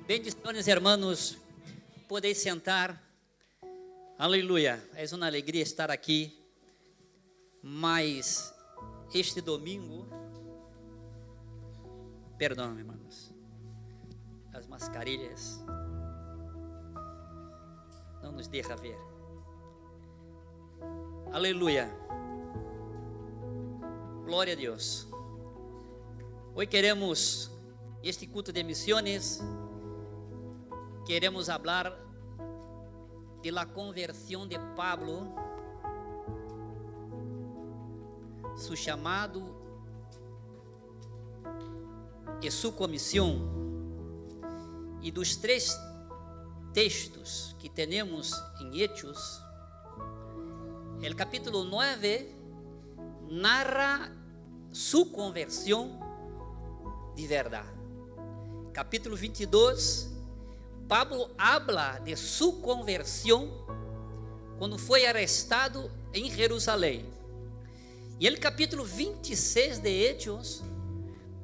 Bendiciones, hermanos. Podéis sentar. Aleluia. É uma alegria estar aqui. Mas este domingo, perdão, irmãos, as mascarilhas não nos deixam ver. Aleluia. Glória a Deus. Hoje queremos, este culto de missões, queremos falar de la conversión de Pablo, su chamado e su comissão, e dos 3 textos que temos em Hechos. El capítulo 9 narra su conversión de verdade. Capítulo 22, Pablo habla de su conversión quando foi arrestado em Jerusalém. E no capítulo 26 de Hechos,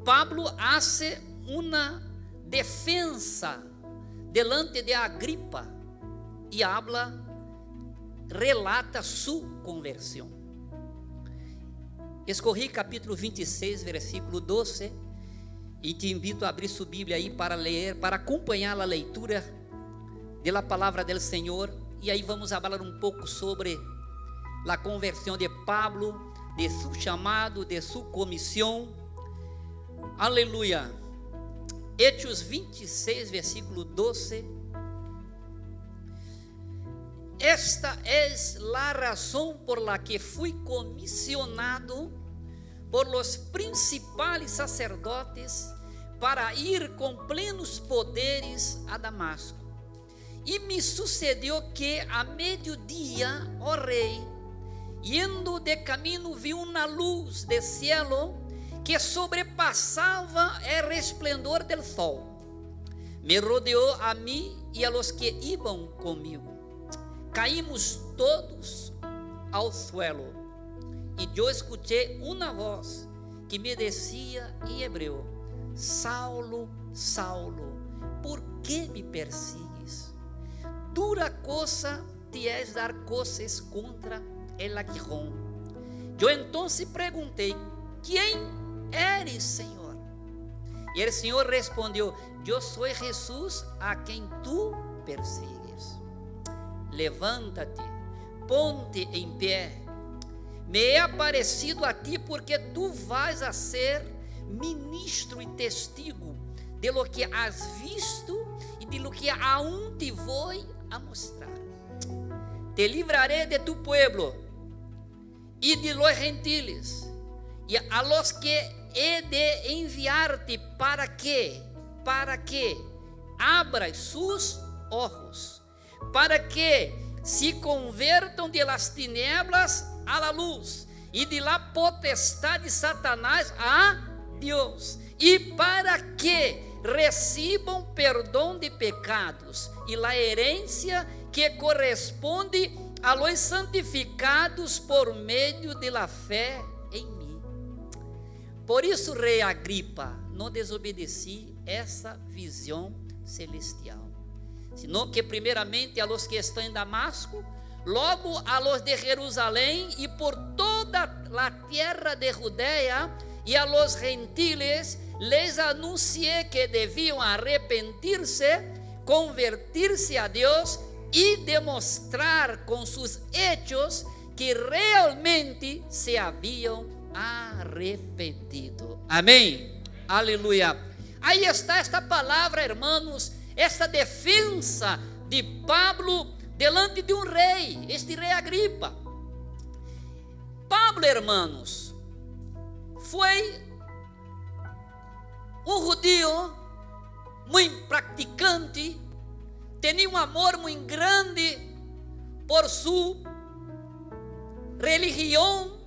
Pablo hace uma defensa delante de Agripa e relata su conversión. Escorri capítulo 26, versículo 12, e te invito a abrir sua Bíblia aí para ler, para acompanhar a leitura da palavra do Senhor. E aí vamos falar um pouco sobre a conversão de Pablo, de su chamado, de su comissão. Aleluia. Hechos 26, versículo 12. Esta es la razón por la que fui comisionado por los principales sacerdotes para ir con plenos poderes a Damasco. Y me sucedió que a mediodía, oh rey, yendo de camino vi una luz de cielo que sobrepasaba el resplandor del sol. Me rodeó a mí y a los que iban conmigo. Caímos todos ao suelo, e eu escutei uma voz que me decía em hebreu: Saulo, Saulo, por que me persigues? Dura cosa te es dar coces contra el aguijón. Eu então perguntei: quem eres, Senhor? E o Senhor respondeu: eu sou Jesus a quem tu persigues. Levanta-te, ponte em pé, me é aparecido a ti, porque tu vais a ser ministro e testigo de lo que has visto e de lo que aún te vou a mostrar. Te livraré de tu pueblo e de los gentiles, e a los que he de enviar-te para que abras sus ojos, para que se convertam de las tinieblas a la luz e de la potestad de Satanás a Deus, e para que recibam perdão de pecados e la herencia que corresponde a los santificados por meio de la fé em mim. Por isso, rei Agripa, não desobedeci essa visão celestial, senão que primeiramente a los que estão em Damasco, logo a los de Jerusalém e por toda a terra de Judeia, e a los gentiles les anuncié que deviam arrepentir-se, convertir-se a Deus e demonstrar com seus hechos que realmente se haviam arrependido. Amém? Aleluia. Aí está esta palavra, hermanos, esta defensa de Pablo delante de um rei, este rei Agripa. Pablo, hermanos, foi um judío muito praticante, tinha um amor muito grande por sua religião,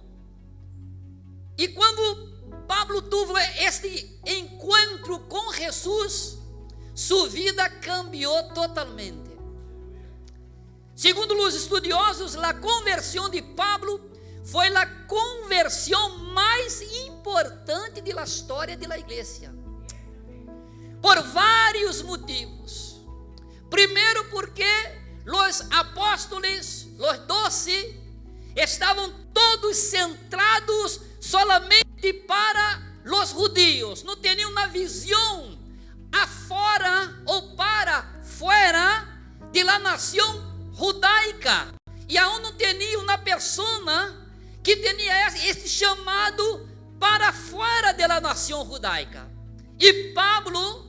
e quando Pablo teve este encontro com Jesus, sua vida cambiou totalmente. Segundo os estudiosos, a conversão de Pablo foi a conversão mais importante da história da igreja, por vários motivos. los apóstoles, los 12, estavam todos centrados solamente para os judíos. Não tinham uma visão afora ou para fora de la nação judaica. E aún não tinha uma pessoa que tinha este chamado para fora da nação judaica. E Pablo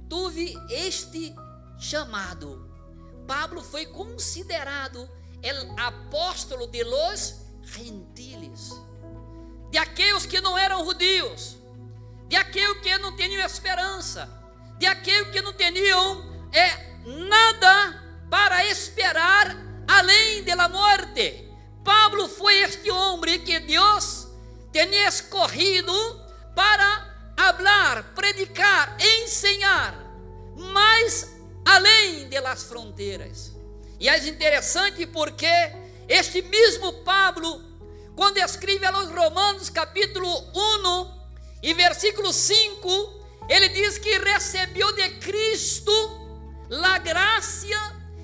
teve este chamado. Pablo foi considerado o apóstolo de los gentiles, de aqueles que não eram judeus, de aqueles que não tinham esperança, de aqueles que não tinham nada para esperar além da morte. Pablo foi este homem que Deus tinha escolhido para hablar, predicar, ensinar, mais além das fronteiras. E é interessante porque este mesmo Pablo, quando escreve aos Romanos capítulo 1 e versículo 5, ele diz que recebeu de Cristo a graça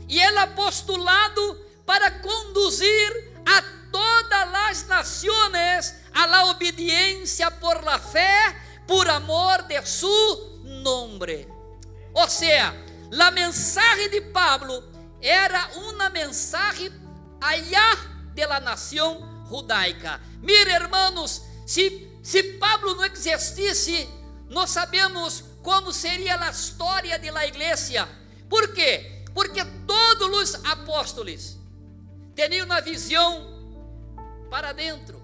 e o apostolado para conduzir a todas as nações a la obediência por la fé, por amor de su nombre. Ou seja, a mensagem de Pablo era uma mensagem allá de la nação judaica. Mire, hermanos, se Pablo não existisse, não sabemos como seria a história da igreja. Por quê? Porque todos os apóstolos tinham uma visão para dentro,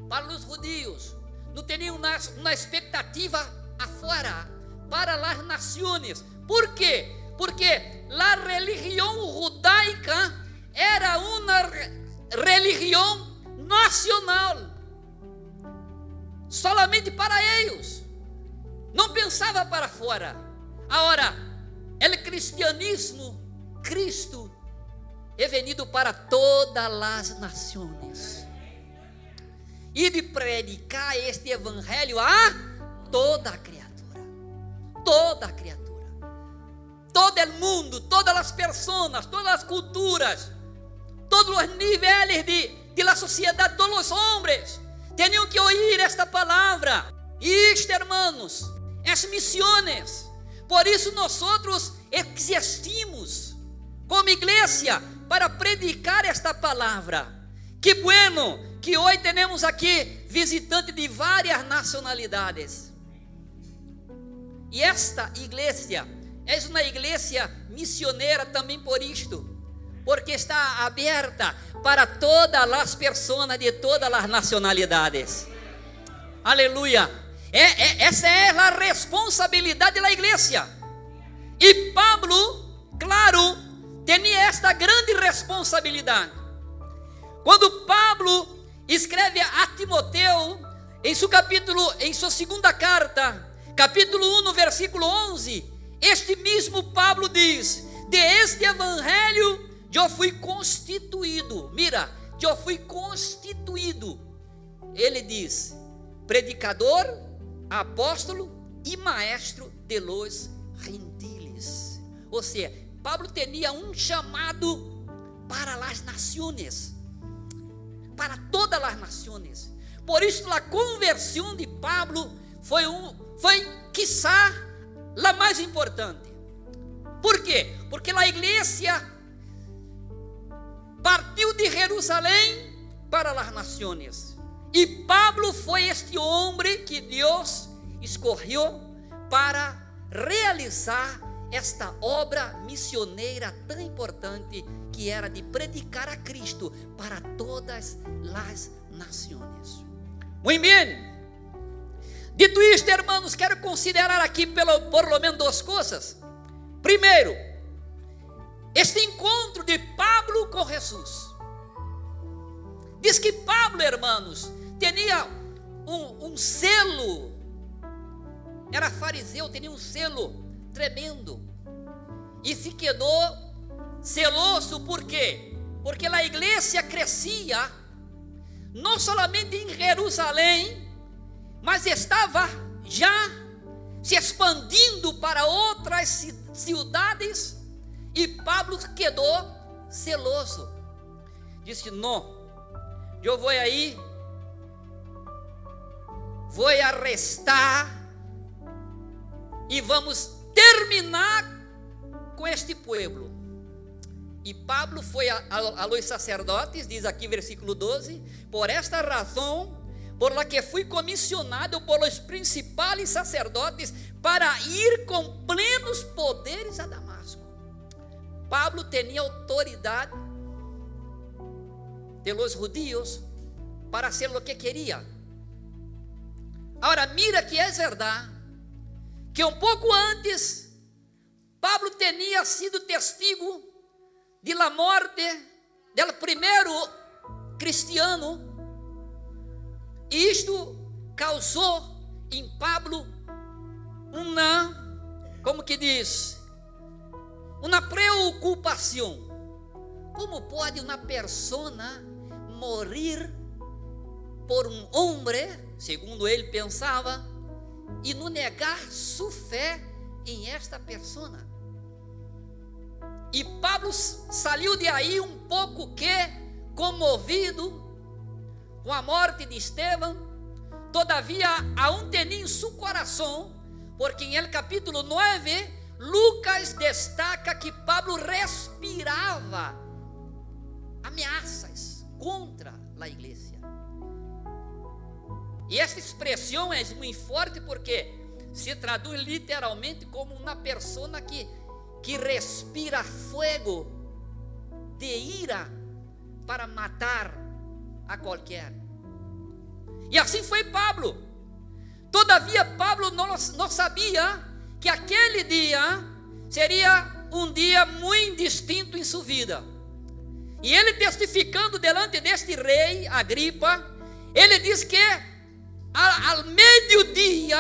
para os judeus, não tinham uma expectativa afora, para as nações. Por quê? Porque a religião judaica era uma religião nacional, solamente para eles, não pensava para fora. Agora, o cristianismo, Cristo, é venido para todas as nações e de predicar este evangelho a toda a criatura, todo o mundo, todas as pessoas, todas as culturas, todos os níveis de la sociedade, todos os homens tinham que ouvir esta palavra. E isto, hermanos, as missões. Por isso nós existimos como igreja para predicar esta palavra. Que bueno que hoje temos aqui visitantes de várias nacionalidades. E esta igreja é uma igreja missioneira também por isto, porque está aberta para todas as pessoas de todas as nacionalidades. Aleluia! Essa é a responsabilidade da igreja. E Pablo, claro, tinha esta grande responsabilidade. Quando Pablo escreve a Timoteu, em sua segunda carta, capítulo 1, versículo 11, este mesmo Pablo diz: de este evangelho eu fui constituído. Mira, eu fui constituído. Ele diz: predicador, apóstolo e maestro de los gentiles. Ou seja, Pablo tinha um chamado para as nações, para todas as nações. Por isso a conversão de Pablo foi quiçá a mais importante. Por quê? Porque a igreja partiu de Jerusalém para as nações. E Pablo foi este homem que Deus escolheu para realizar esta obra missioneira tão importante, que era de predicar a Cristo para todas as nações. Muito bem. Dito isto, irmãos, quero considerar aqui por lo menos duas coisas. Primeiro, este encontro de Pablo com Jesus. Diz que Pablo, irmãos, tinha um selo, era fariseu, tinha um selo tremendo, e se quedou celoso. Por quê? Porque a igreja crescia, não somente em Jerusalém, mas estava já se expandindo para outras cidades, e Pablo quedou celoso. Disse: não, eu vou aí, vou arrestar e vamos terminar com este pueblo. E Pablo foi a los sacerdotes, diz aqui versículo 12: por esta razão, por la que fui comissionado por los principais sacerdotes para ir com plenos poderes a Damasco. Pablo tinha autoridade de los judíos para hacer lo que queria. Agora, mira que é verdade que um pouco antes Pablo tinha sido testigo de la morte del primeiro cristiano, e isto causou em Pablo como que diz, uma preocupação. Como pode uma pessoa morrer por um homem, segundo ele pensava, e não negar sua fé em esta pessoa? E Pablo saiu de aí um pouco que comovido com a morte de Estevão. Todavia, aún tenía em seu coração, porque em el capítulo 9, Lucas destaca que Pablo respirava ameaças contra a igreja. E esta expressão é muito forte porque se traduz literalmente como uma pessoa que respira fogo de ira para matar a qualquer. E assim foi Pablo. Todavia Pablo não sabia que aquele dia seria um dia muito distinto em sua vida. E ele, testificando delante deste rei Agripa, ele diz que ao meio-dia,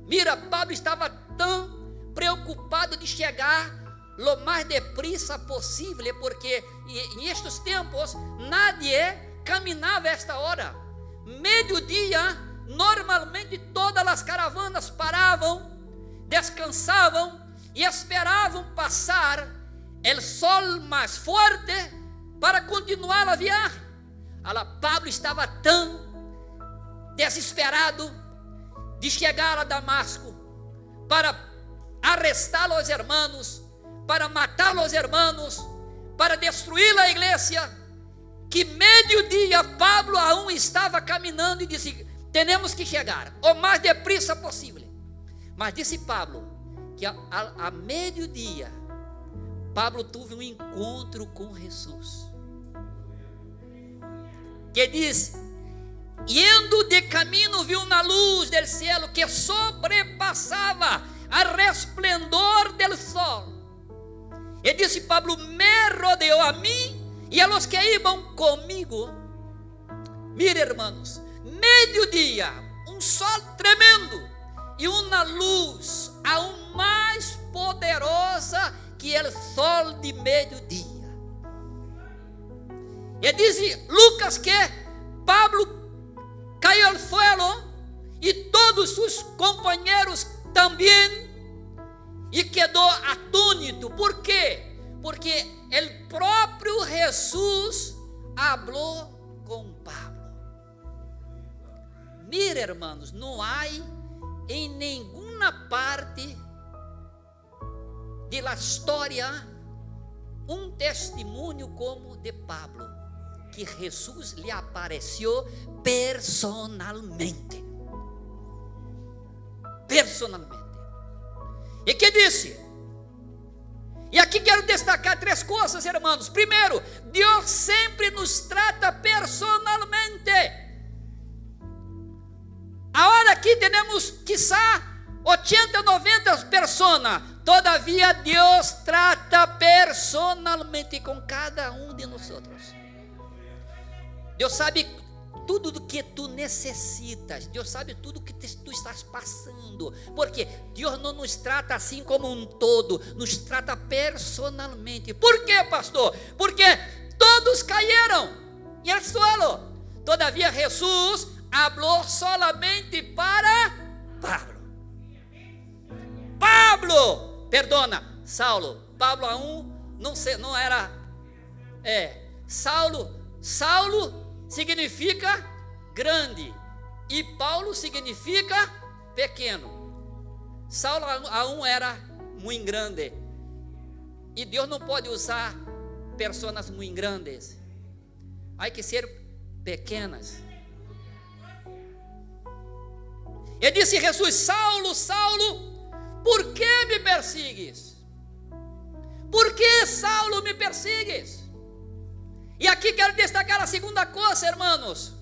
mira, Pablo estava tão preocupado de chegar lo mais depressa possível, porque em estes tempos nadie caminhava a esta hora. Meio-dia, normalmente todas as caravanas paravam, descansavam e esperavam passar o sol mais forte para continuar a viagem. Pablo estava tão desesperado de chegar a Damasco para arrestar os hermanos, para matar os hermanos, para destruir a igreja, que meio-dia Pablo aún estava caminhando e disse: temos que chegar o mais depressa possível. Mas disse Pablo que a meio-dia Pablo teve um encontro com Jesus, que diz: indo de caminho viu uma luz del cielo que sobrepassava a resplendor del sol. E disse Pablo: me rodeou a mim e a los que iam comigo. Mire, hermanos, meio-dia, um sol tremendo e uma luz aún mais poderosa que o sol de meio-dia. E diz Lucas que Pablo caiu ao suelo e todos seus companheiros também, e quedou atônito. Por quê? Porque o próprio Jesus falou com Pablo. Mira, hermanos, não há em nenhuma parte da história um testemunho como de Pablo, que Jesus lhe apareceu personalmente. E que disse? E aqui quero destacar 3 coisas, irmãos. Primeiro, Deus sempre nos trata personalmente. Agora aqui temos quizá 80, 90 pessoas. Todavia Deus trata personalmente com cada um de nós. Deus sabe tudo do que tu necessitas. Deus sabe tudo o que tu estás passando. Porque Deus não nos trata assim como um todo, nos trata personalmente. Por quê, pastor? Porque todos caíram em el suelo. Todavia Jesus falou solamente para Saulo. Pablo aún não era Saulo significa grande e Paulo significa pequeno. Saulo aún era muito grande e Deus não pode usar pessoas muito grandes, há que ser pequenas. E disse Jesus: Saulo, Saulo, por que me persigues? Por que, Saulo, me persigues? E aqui quero destacar a segunda coisa, irmãos.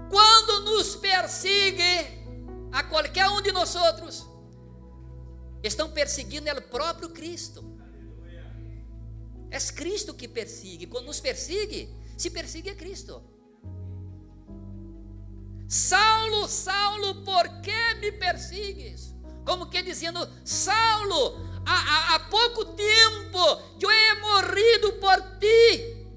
Quando nos persegue a qualquer um de nós outros, estão perseguindo o próprio Cristo. É Cristo que persegue. Quando nos persegue, se persegue a Cristo. Saulo, Saulo, por que me persigues? Como que dizendo: Saulo, há pouco tempo eu he morrido por ti,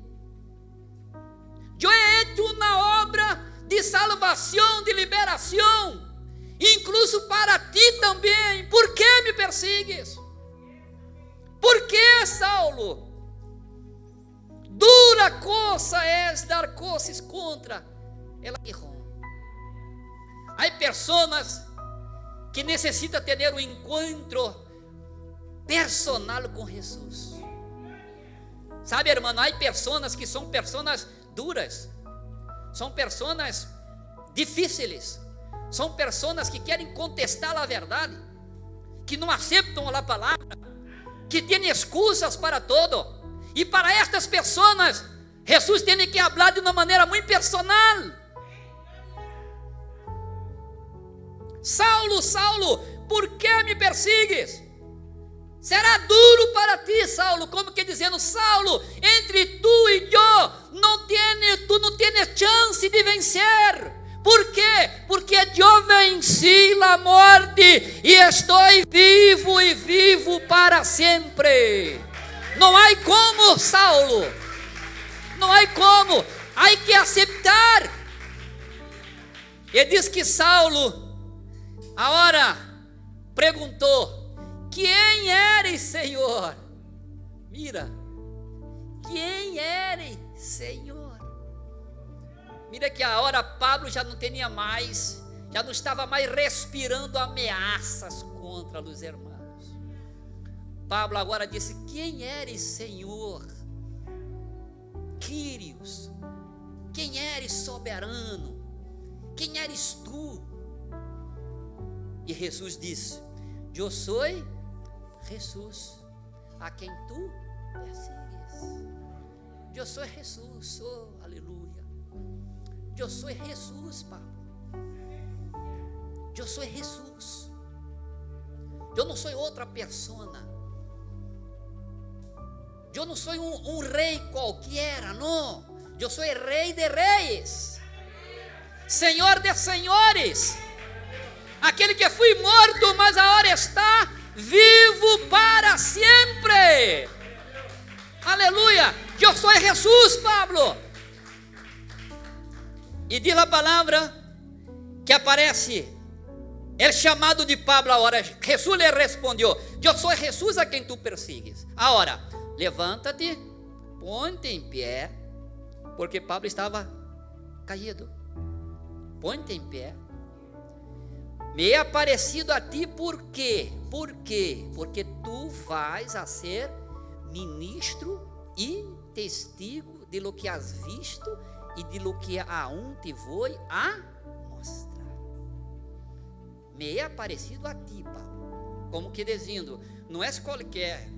eu he hecho uma obra de salvação, de liberação, incluso para ti também. Por que me persigues? Por que, Saulo? Dura coisa é dar coisas contra el hijo. Há pessoas que necessitam ter um encontro personal com Jesus. Sabe, irmão, há pessoas que são pessoas duras, são pessoas difíceis, são pessoas que querem contestar a verdade, que não aceitam a palavra, que têm excusas para todo. E para estas pessoas, Jesus tem que falar de uma maneira muito personal. Saulo, Saulo, por que me persigues? Será duro para ti, Saulo, como que dizendo: Saulo, entre tu e eu, tu não tens chance de vencer. Por quê? Porque eu venci a morte e estou vivo e vivo para sempre. Não há como, Saulo, não há como, há que aceitar. E diz que Saulo agora perguntou: quem eres, Senhor? Mira, quem eres, Senhor? Mira que agora Pablo já não tinha mais, já não estava mais respirando ameaças contra os irmãos. Pablo agora disse: quem eres, Senhor? Kyrios, quem eres, soberano? Quem eres tu? E Jesus disse: eu sou Jesus, a quem tu persigues. Eu sou Jesus, aleluia. Eu sou Jesus, Pablo. Eu sou Jesus. Eu não sou outra persona. Eu não sou um rei qualquer, não. Eu sou o rei de reis, Senhor de senhores, aquele que foi morto, mas agora está vivo para sempre. Aleluia. Eu sou Jesus, Pablo. E diz a palavra que aparece o chamado de Pablo agora. Jesus lhe respondeu: eu sou Jesus a quem tu persigues. Agora, levanta-te, põe-te em pé, porque Pablo estava caído. Põe-te em pé. Me é aparecido a ti por quê? Por quê? Porque tu vais a ser ministro e testigo de lo que has visto e de lo que aún te vou a mostrar. Me é aparecido a ti, Paulo. Como que dizendo, não és qualquer.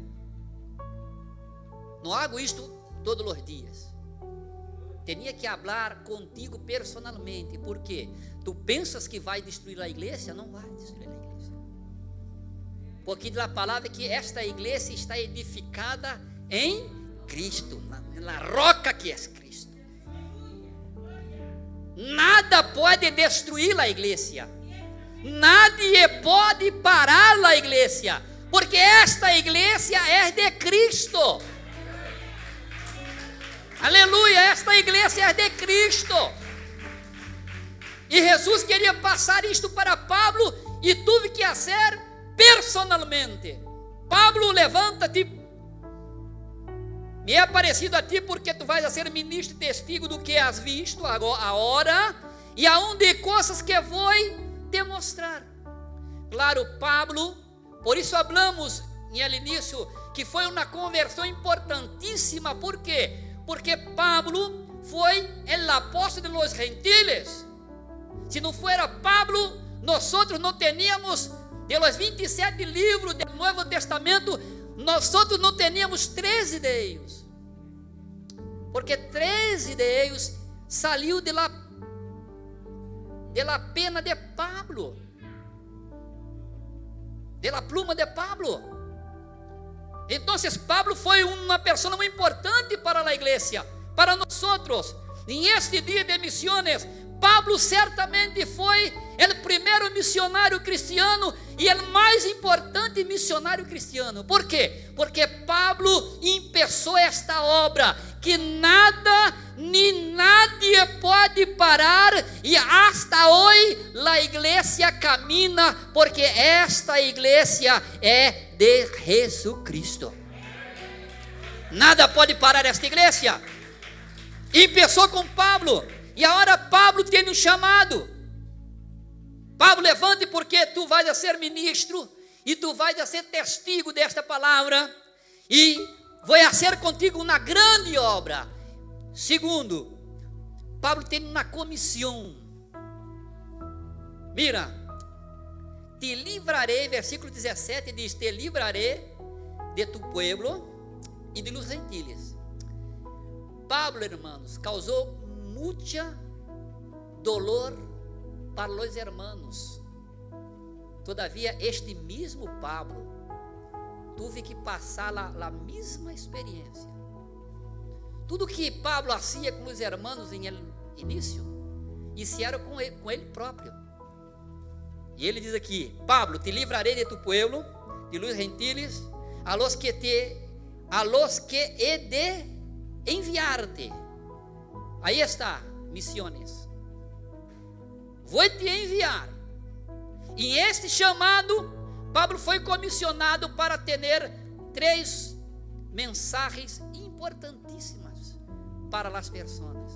Não hago isto todos os dias. Tinha que falar contigo personalmente. Por quê? Tu pensas que vai destruir a igreja? Não vai destruir a igreja. Porque a palavra é que esta igreja está edificada em Cristo, na roca que é Cristo. Nada pode destruir a igreja. Nadie pode parar a igreja. Porque esta igreja é de Cristo. Aleluia, esta igreja é de Cristo. E Jesus queria passar isto para Pablo e teve que fazer personalmente. Pablo, levanta-te. me é parecido a ti, porque tu vais a ser ministro e testigo do que has visto agora, e aonde coisas que vou demonstrar. Claro, Pablo, por isso falamos no início que foi uma conversão importantíssima. ¿Por quê? Porque Pablo foi o apóstolo de los gentiles. Se não fuera Pablo, nós não teníamos, de los 27 livros do Novo Testamento, nós não teníamos 13 de ellos. Porque 13 de ellos saliu de la pena de Pablo, de la pluma de Pablo. Então, Pablo foi uma pessoa muito importante para a igreja, para nós. Em este dia de missões, Pablo certamente foi o primeiro missionário cristiano e o mais importante missionário cristiano. ¿Por quê? Porque Pablo começou esta obra que nada nem nadie pode parar, e hasta hoje a igreja camina, porque esta igreja é de Jesucristo. Nada pode parar esta igreja. Começou com Pablo, e agora Pablo tem um chamado. Pablo, levante, porque tu vais a ser ministro e tu vais a ser testigo desta palavra, e vou a ser contigo uma grande obra. Segundo, Pablo tem uma comissão. Mira, te livrarei, versículo 17 diz: te livrarei de tu pueblo e de los gentiles. Pablo, hermanos, causou mucha dolor para los hermanos. Todavia, este mesmo Pablo teve que passar a mesma experiência. Tudo que Pablo fazia com os hermanos em início, iniciaram com ele próprio. E ele diz aqui: Pablo, te livrarei de tu pueblo, de los gentiles, a los que he de enviarte. Aí está, missões. Vou te enviar. E este chamado, Pablo foi comissionado para ter 3 mensagens importantíssimas para as pessoas.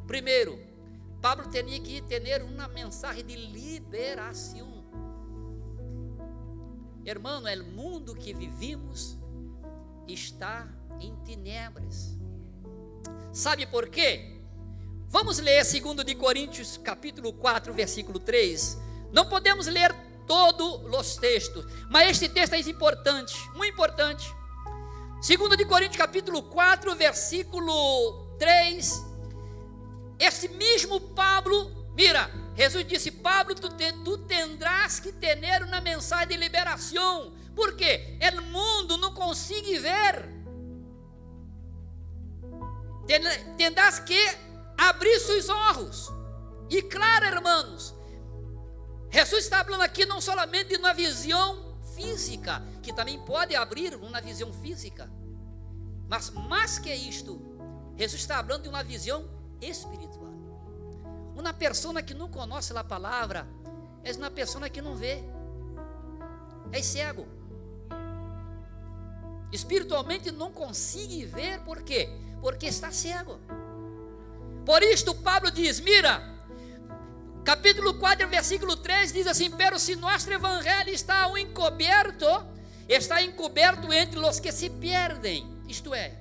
Primeiro, Pablo tinha que ter uma mensagem de liberação. Irmão, o mundo que vivimos está em tiniebras. Sabe por quê? Vamos ler 2 de Coríntios capítulo 4, versículo 3. Não podemos ler todos os textos, mas este texto é importante, muito importante. 2 de Coríntios capítulo 4, versículo 3. Este mesmo Pablo, mira, Jesus disse: Pablo, tu tendrás que ter uma mensagem de liberação. Por quê? O mundo não consegue ver. Tendrás que abrir seus olhos. E claro, irmãos, Jesus está falando aqui não somente de uma visão física, que também pode abrir uma visão física, mas mais que isto, Jesus está falando de uma visão espiritual. Uma pessoa que não conhece a palavra é uma pessoa que não vê, é cego. Espiritualmente não consegue ver. Por quê? Porque está cego. Por isto Pablo diz, mira, capítulo 4, versículo 3 diz assim: pero se nosso evangelho está encoberto entre os que se perdem, isto é,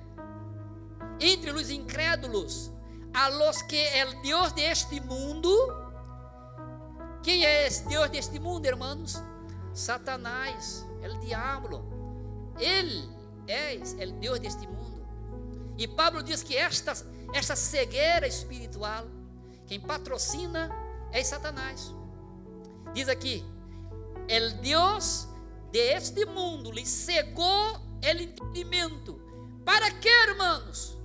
entre os incrédulos, a los que el Deus deste mundo. Quem é esse Deus deste mundo, irmãos? Satanás, o diabo. Ele é o Deus deste mundo. E Pablo diz que esta cegueira espiritual, quem patrocina é Satanás. Diz aqui: el Deus deste mundo lhe cegou o entendimento. Para quê, irmãos?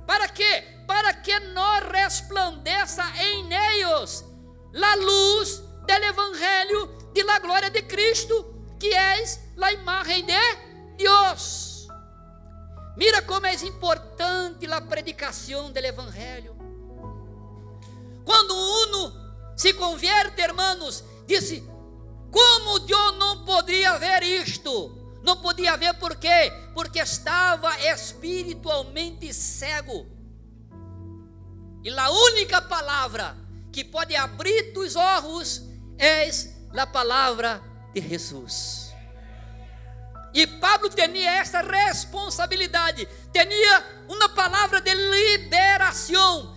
Para quê? Para que não resplandeça em ellos a luz do evangelho de la glória de Cristo, que és a imagem de Deus. Mira como é importante a predicação do evangelho. Quando uno se convierte, hermanos, disse: como Deus não poderia ver isto? Não podia ver por quê? Porque estava espiritualmente cego. E a única palavra que pode abrir tus olhos é a palavra de Jesus. E Pablo tinha esta responsabilidade, tinha uma palavra de liberação.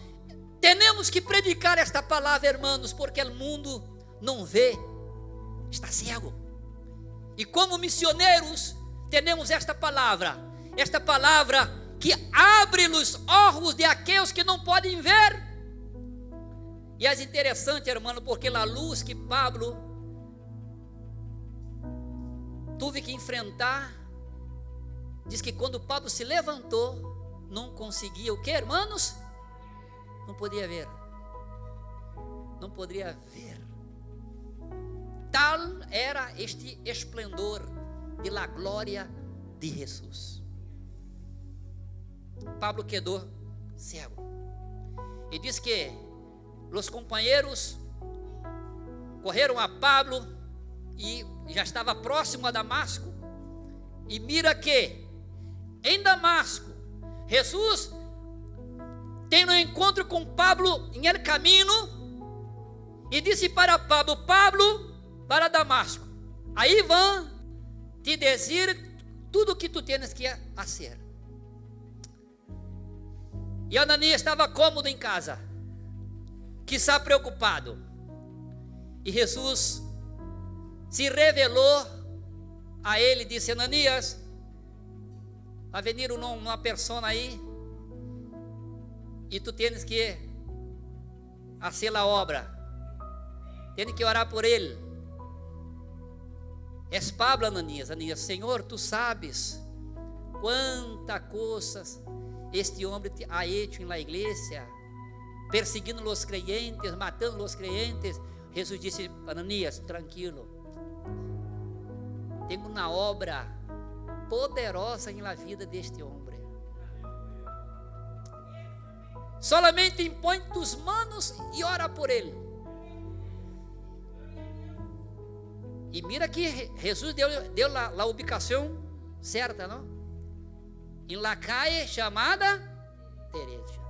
Temos que predicar esta palavra, irmãos, porque o mundo não vê, está cego. E como missioneiros, temos esta palavra que abre os olhos de aqueles que não podem ver. E é interessante, irmão, porque a luz que Pablo teve que enfrentar, diz que quando Pablo se levantou, não conseguia o que, irmãos? Não podia ver. Não poderia ver. Tal era este esplendor de la glória de Jesus. Pablo quedou cego. E diz que os companheiros correram a Pablo e já estava próximo a Damasco. E mira que em Damasco, Jesus tem um encontro com Pablo em el caminho e disse para Pablo: Pablo, para Damasco, aí vão te dizer tudo o que tu tens que fazer. E Ananias estava cômodo em casa, quizá preocupado. E Jesus se revelou a ele e disse: Ananias, vai vir uma pessoa aí, e tu tens que fazer a obra, tens que orar por ele. És Pablo, Ananias. Ananias: Senhor, tu sabes quantas coisas este homem ha hecho na igreja, perseguindo os creyentes, matando os creyentes. Jesus disse: Ananias, tranquilo, tenho uma obra poderosa na vida deste homem. Solamente impõe tus manos e ora por ele. E mira que Jesus deu a ubicação certa, não? Em la calle chamada derecha.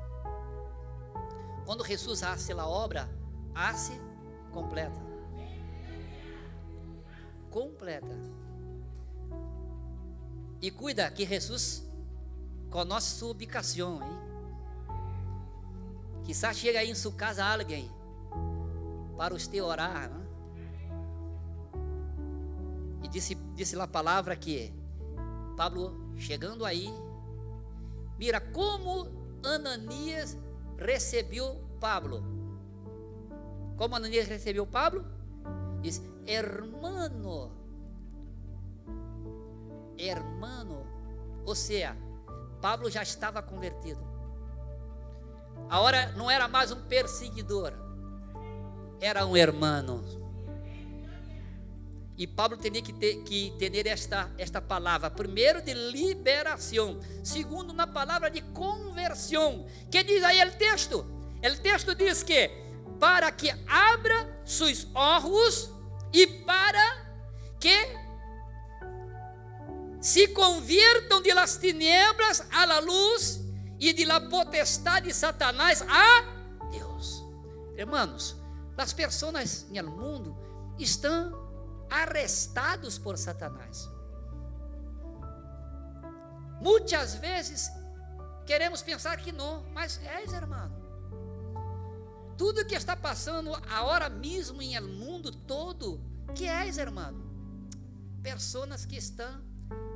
Quando Jesus hace a obra, hace completa. Completa. E cuida que Jesus conhece sua ubicação, hein? Quizá chega aí em sua casa alguém para você orar, né? E disse lá a palavra que Pablo chegando aí, mira como Ananias recebeu Pablo. Como Ananias recebeu Pablo? Diz: hermano, ou seja, Pablo já estava convertido. Agora não era mais um perseguidor, era um hermano. E Pablo tinha que ter esta palavra, primeiro de liberação, segundo na palavra de conversão. Que diz aí o texto? O texto diz que para que abra seus olhos e para que se convirtam de las tinieblas a la luz e de la potestade de Satanás a Deus. Hermanos, as pessoas no mundo estão arrestados por Satanás. Muitas vezes queremos pensar que não, mas irmão, tudo que está passando agora mesmo em el mundo todo, que irmão? Pessoas que estão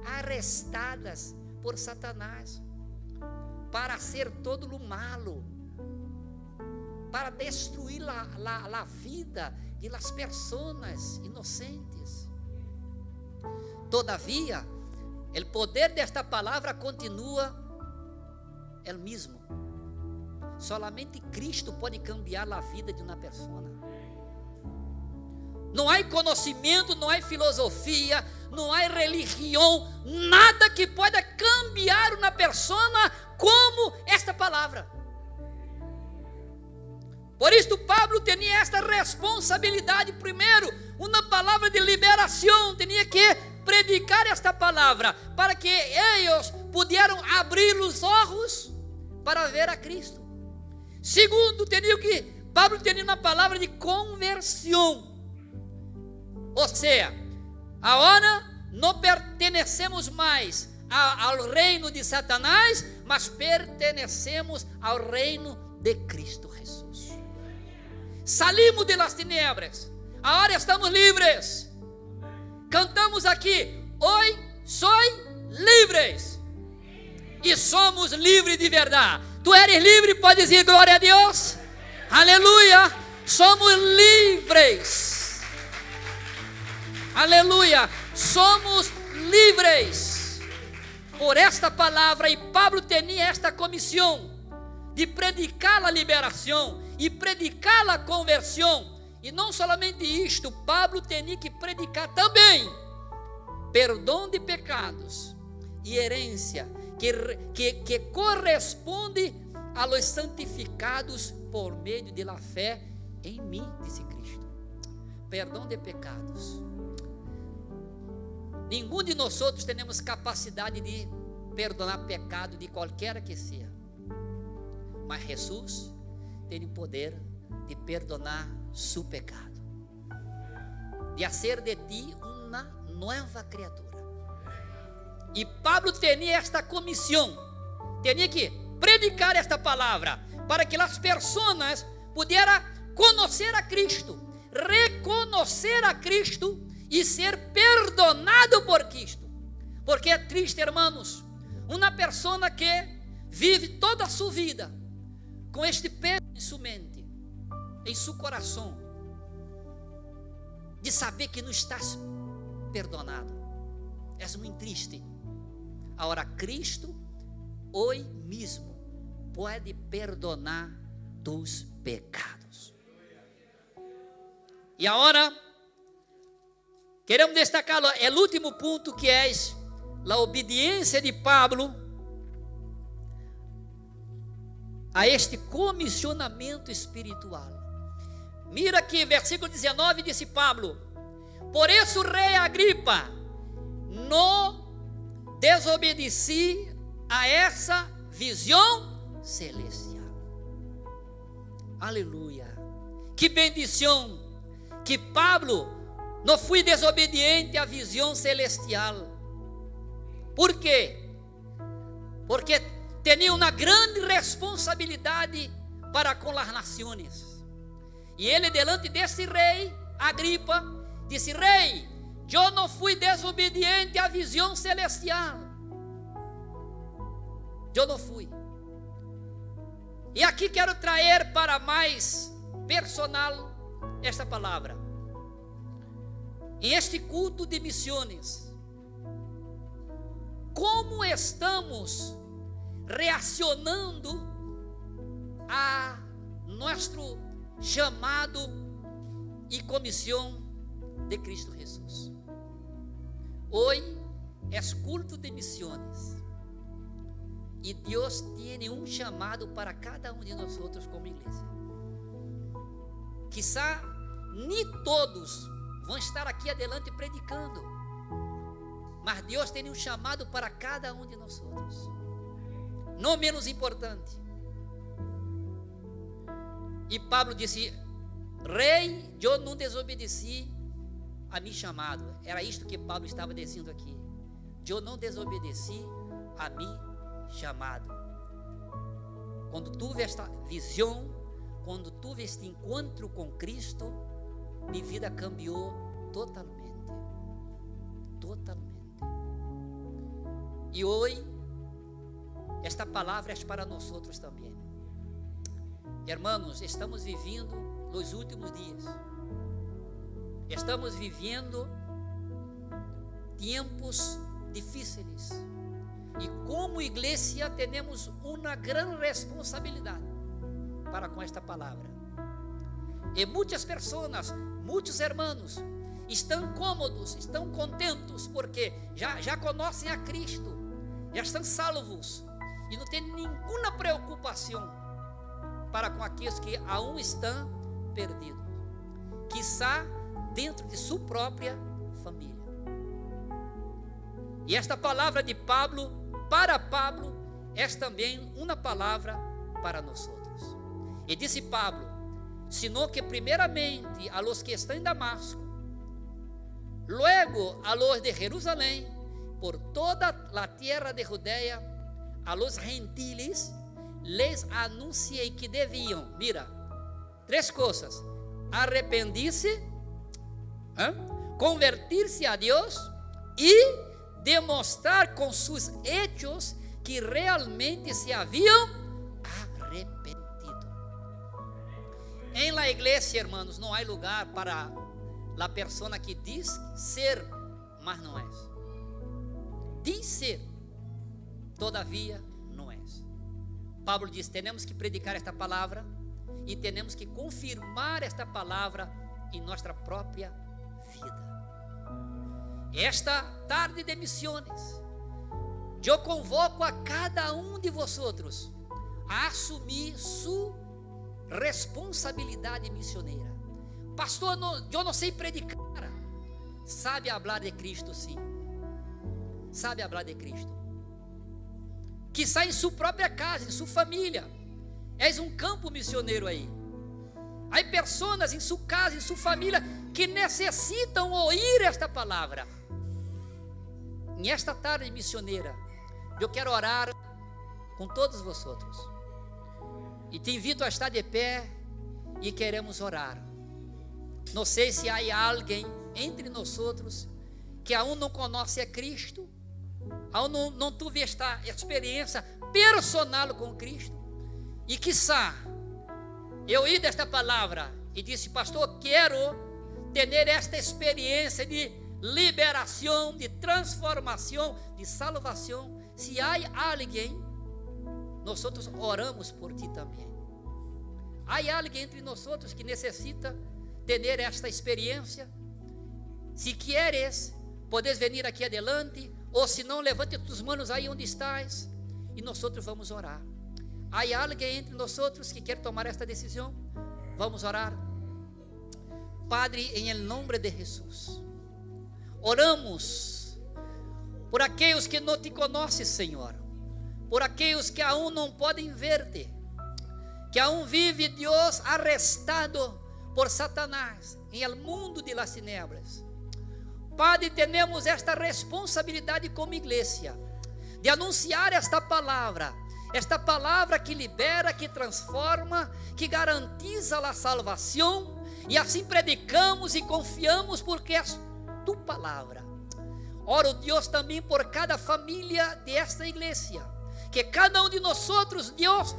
arrestadas por Satanás para hacer todo o malo, para destruir a vida de las pessoas inocentes. Todavia, o poder desta palavra continua o mesmo. Solamente Cristo pode cambiar a vida de uma pessoa. Não há conhecimento, não há filosofia, não há religião, nada que possa cambiar uma pessoa como esta palavra. Por isso Pablo tinha esta responsabilidade primeiro, uma palavra de liberação, tinha que predicar esta palavra para que eles pudieran abrir os olhos para ver a Cristo. Segundo, Pablo tinha uma palavra de conversão. Ou seja, agora não pertenecemos mais ao reino de Satanás, mas pertenecemos ao reino de Cristo Jesus. Salimos de las tinieblas, agora estamos livres. Cantamos aqui: hoje soy livres. E somos livres de verdade. Tu eres livre, pode dizer glória a Deus. Aleluia. Somos livres. Aleluia. Somos livres por esta palavra. E Pablo tinha esta comissão de predicar a liberação e predicar a conversão. E não somente isto, Pablo tinha que predicar também perdão de pecados e herência que corresponde a los santificados por meio de la fé em mim, disse Cristo. Perdão de pecados. Nenhum de nós outros temos capacidade de perdonar pecado de qualquer que seja. Mas Jesus tem o poder de perdonar seu pecado, de fazer de ti uma nova criatura. E Pablo tinha esta comissão, tinha que predicar esta palavra para que as pessoas pudieran conhecer a Cristo, reconhecer a Cristo e ser perdonado por Cristo. Porque é triste, hermanos, uma pessoa que vive toda a sua vida com este peso em sua mente, em seu coração, de saber que não estás perdonado. É muito triste. Agora Cristo hoje mesmo pode perdonar tus pecados. E agora queremos destacar o último ponto, que é a obediência de Pablo a este comissionamento espiritual. Mira aqui, versículo 19, disse Pablo: por isso, rei Agripa, não desobedeci a essa visão celestial. Aleluia. Que bendição que Pablo não foi desobediente à visão celestial. Por quê? Porque tinha uma grande responsabilidade para com as nações. E ele, delante desse rei Agripa, disse: rei, eu não fui desobediente à visão celestial. Eu não fui. E aqui quero trazer para mais personal esta palavra. Em este culto de missões, como estamos reacionando a nosso chamado e comissão de Cristo Jesus? Hoje é culto de missões e Deus tem um chamado para cada um de nós outros como igreja. Quizá nem todos vão estar aqui adelante predicando, mas Deus tem um chamado para cada um de nós outros, não menos importante. E Pablo disse: rei, eu não desobedeci a meu chamado. Era isto que Pablo estava dizendo aqui: eu não desobedeci a meu chamado. Quando tuve esta visão, quando tuve este encontro com Cristo, minha vida cambiou totalmente. Totalmente. E hoje, esta palavra é para nós outros também. Irmãos, estamos vivendo nos últimos dias. Estamos vivendo tempos difíceis. E como igreja temos uma grande responsabilidade para com esta palavra. E muitas pessoas, muitos irmãos, estão cômodos, estão contentos, porque já conhecem a Cristo, já estão salvos, e não tem nenhuma preocupação para com aqueles que aún estão perdidos, quiçá dentro de sua própria família. E esta palavra de Pablo, para Pablo, é também uma palavra para nós. E disse Pablo: sino que primeiramente a los que estão em Damasco, luego a los de Jerusalém, por toda a terra de Judeia, a los gentiles, les anunciei que deviam, mira, 3 coisas: arrepentir-se, convertir-se a Deus e demonstrar com seus hechos que realmente se haviam arrependido. Em la igreja, hermanos, não há lugar para a pessoa que diz ser, mas não é. Diz ser, todavia não é. Pablo diz: temos que predicar esta palavra e temos que confirmar esta palavra em nossa própria vida. Esta tarde de missões, eu convoco a cada de vosotros a assumir sua responsabilidade missioneira. Pastor, eu não sei predicar. Sabe falar de Cristo, sim. Sabe falar de Cristo. Quizá em sua própria casa, em sua família. És campo missioneiro aí. Há pessoas em sua casa, em sua família, que necessitam ouvir esta palavra. Em esta tarde missioneira, eu quero orar com todos vocês. E te invito a estar de pé e queremos orar. Não sei se há alguém entre nós que aún não conhece a Cristo, aún não teve esta experiência personal com Cristo. E quizá eu ouvi desta palavra e disse: pastor, quero ter esta experiência de liberação, de transformação, de salvação. Se há alguém, nós oramos por ti também. Há alguém entre nós que necessita ter esta experiência? Se queres, podes vir aqui adelante, ou se não, levante tus manos aí onde estás e nós vamos orar. Há alguém entre nós que quer tomar esta decisão? Vamos orar. Padre, em nome de Jesus, oramos por aqueles que não te conhecem, Senhor, por aqueles que aún não podem ver-te, que aún vive, Deus, arrestado por Satanás em el mundo de las tinieblas. Padre, temos esta responsabilidade como igreja de anunciar esta palavra que libera, que transforma, que garantiza a salvação, e assim predicamos e confiamos porque é tu palavra. Oro, Deus, também por cada família desta igreja, que cada de nós, Deus,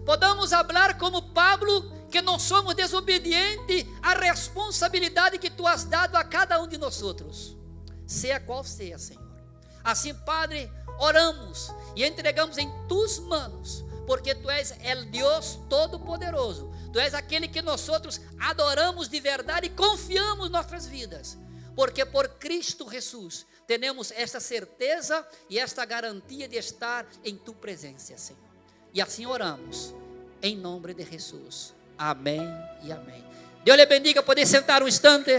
podamos falar como Pablo, que não somos desobedientes à responsabilidade que tu has dado a cada de nós, seja qual seja, Senhor. Assim, Padre, oramos e entregamos em tus manos, porque tu és o Deus Todo-Poderoso, tu és aquele que nós adoramos de verdade e confiamos nossas vidas, porque por Cristo Jesus temos esta certeza e esta garantia de estar em tu presença, Senhor. E assim oramos, em nome de Jesus. Amém e amém. Deus lhe bendiga. Poder sentar um instante.